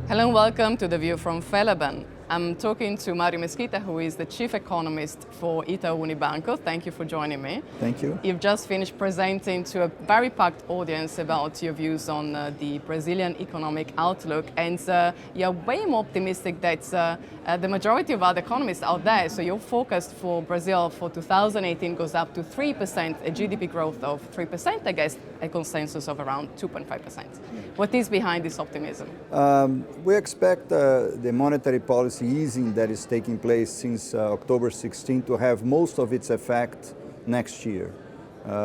Hello and welcome to The View from Felaban. I'm talking to Mario Mesquita, who is the chief economist for Itau Unibanco. Thank you for joining me. Thank you. You've just finished presenting to a very packed audience about your views on the Brazilian economic outlook, and you're way more optimistic than the majority of other economists out there. So your forecast for Brazil for 2018 goes up to 3%, a GDP growth of 3% against a consensus of around 2.5%. What is behind this optimism? We expect the monetary policy easing that is taking place since October 16 to have most of its effect next year.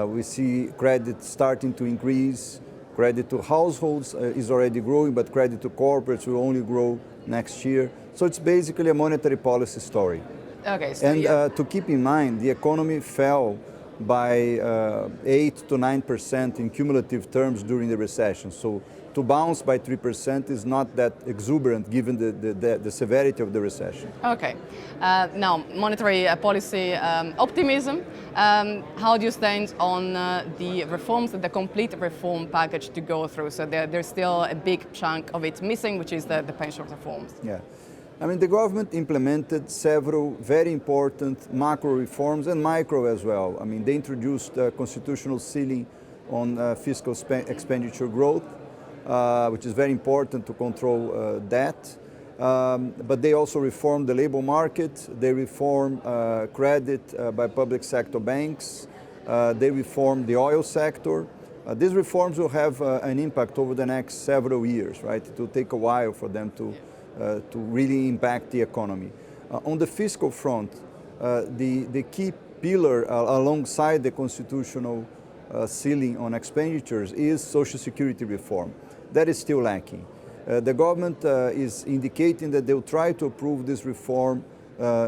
We see credit starting to increase. Credit to households is already growing, but credit to corporates will only grow next year. So it's basically a monetary policy story. Okay, so and to keep in mind, the economy fell by 8 to 9% in cumulative terms during the recession. So to bounce by 3% is not that exuberant given the severity of the recession. Okay. Now, monetary policy optimism. How do you stand on the reforms, the complete reform package to go through? So there's still a big chunk of it missing, which is the pension reforms. Yeah. I mean, the government implemented several very important macro reforms and micro as well. I mean, they introduced a constitutional ceiling on fiscal expenditure growth, which is very important to control debt. But they also reformed the labor market. They reformed credit by public sector banks. They reformed the oil sector. These reforms will have an impact over the next several years, right? It will take a while for them to really impact the economy. On the fiscal front, the key pillar alongside the constitutional ceiling on expenditures is Social Security reform. That is still lacking. The government is indicating that they will try to approve this reform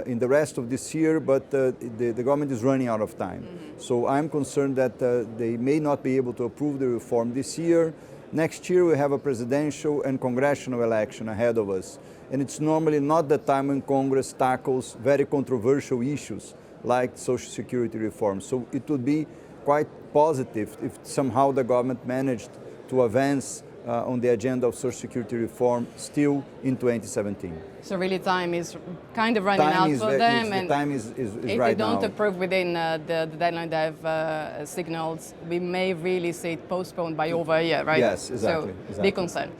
in the rest of this year, but the government is running out of time. So I'm concerned that they may not be able to approve the reform this year. Next year we have a presidential and congressional election ahead of us. And it's normally not the time when Congress tackles very controversial issues like Social Security reform. So it would be quite positive if somehow the government managed to advance on the agenda of Social Security reform still in 2017. So really time is kind of running out for them, and time is if right they don't now. approve within the deadline they have signaled, we may really see it postponed by over a year, right? Yes, exactly. So exactly. big concern.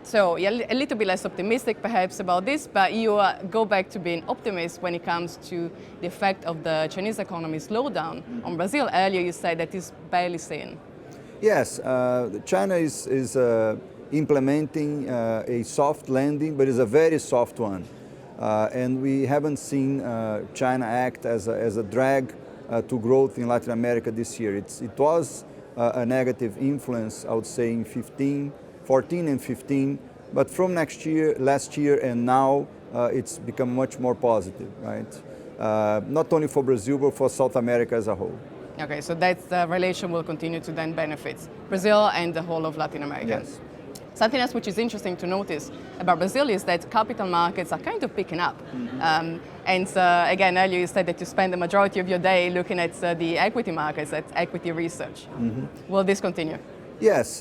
So yeah, a little bit less optimistic perhaps about this, but you go back to being optimist when it comes to the effect of the Chinese economy slowdown on Brazil. Earlier you said that is barely seen. Yes, China is implementing a soft landing, but it's a very soft one. And we haven't seen China act as a drag to growth in Latin America this year. It was a negative influence, I would say, in 14 and 15, but from last year and now, it's become much more positive, right? Not only for Brazil, but for South America as a whole. Okay, so that relation will continue to then benefit Brazil and the whole of Latin America. Yes. Something else which is interesting to notice about Brazil is that capital markets are kind of picking up. And again, earlier you said that you spend the majority of your day looking at the equity markets, at equity research. Will this continue? Yes,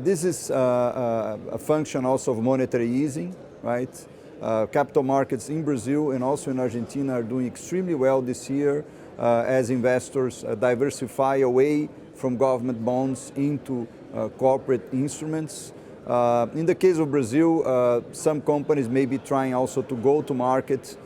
this is a function also of monetary easing, right? Capital markets in Brazil and also in Argentina are doing extremely well this year as investors diversify away from government bonds into corporate instruments. In the case of Brazil, some companies may be trying also to go to market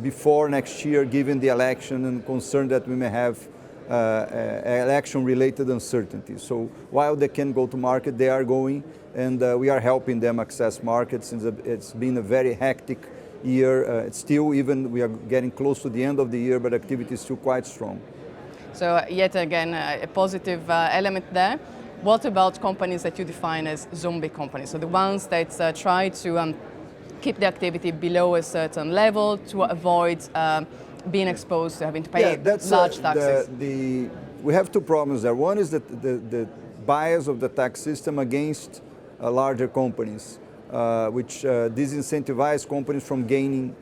before next year, given the election and concern that we may have election-related uncertainty. So while they can go to market, they are going, and we are helping them access markets. It's been a very hectic year. Even we are getting close to the end of the year, but activity is still quite strong. So yet again, a positive element there. What about companies that you define as zombie companies? So the ones that try to keep the activity below a certain level to avoid being exposed to having to pay large taxes? We have two problems there. One is that the bias of the tax system against larger companies, which disincentivize companies from gaining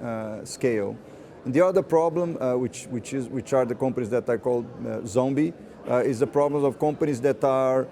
scale. And the other problem, which are the companies that are called zombie, is the problem of companies that are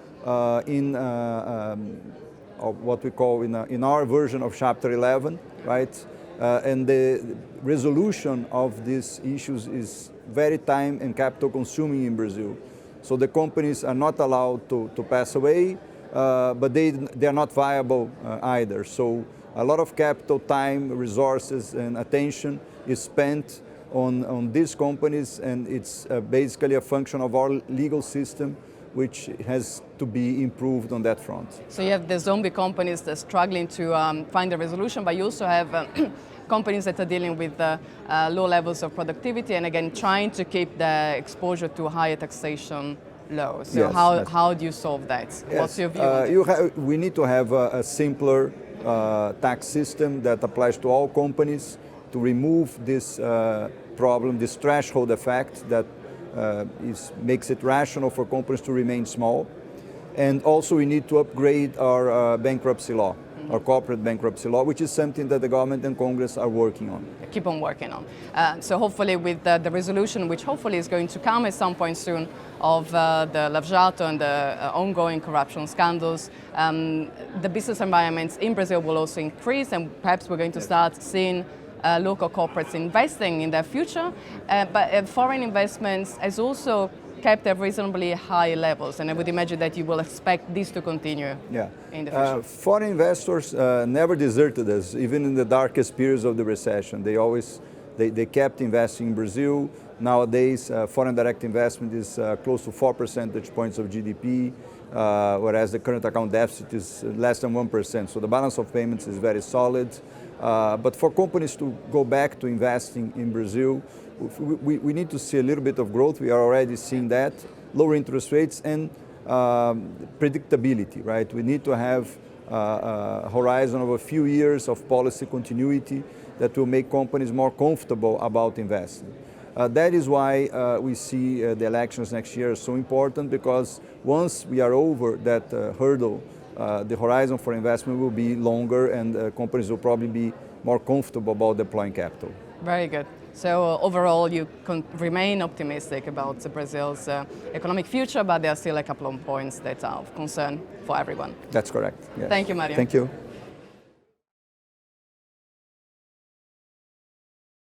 of what we call in our version of Chapter 11, right? And the resolution of these issues is very time and capital consuming in Brazil. So the companies are not allowed to pass away, but they are not viable either. So a lot of capital, time, resources, and attention is spent on these companies, and it's basically a function of our legal system, which has to be improved on that front. So you have the zombie companies that are struggling to find a resolution, but you also have companies that are dealing with low levels of productivity and again trying to keep the exposure to higher taxation low. So Yes, how do you solve that? Yes. What's your view? We need to have a simpler tax system that applies to all companies to remove this problem, this threshold effect that makes it rational for companies to remain small. And also we need to upgrade our bankruptcy law, our corporate bankruptcy law, which is something that the government and Congress are working on. Keep on working on. So hopefully with the resolution, which hopefully is going to come at some point soon, of the Lava Jato and the ongoing corruption scandals, the business environments in Brazil will also increase, and perhaps we're going to start seeing local corporates investing in their future. But foreign investments has also kept at reasonably high levels, and I would imagine that you will expect this to continue in the future. Foreign investors never deserted us, even in the darkest periods of the recession. They kept investing in Brazil. Nowadays, foreign direct investment is close to 4 percentage points of GDP, whereas the current account deficit is less than 1%. So the balance of payments is very solid. But for companies to go back to investing in Brazil, we need to see a little bit of growth. We are already seeing that. Lower interest rates and predictability, right? We need to have a horizon of a few years of policy continuity that will make companies more comfortable about investing. That is why we see the elections next year so important, because once we are over that hurdle, the horizon for investment will be longer, and companies will probably be more comfortable about deploying capital. Very good. So overall, you remain optimistic about Brazil's economic future, but there are still a couple of points that are of concern for everyone. That's correct. Yes. Thank you, Mario. Thank you.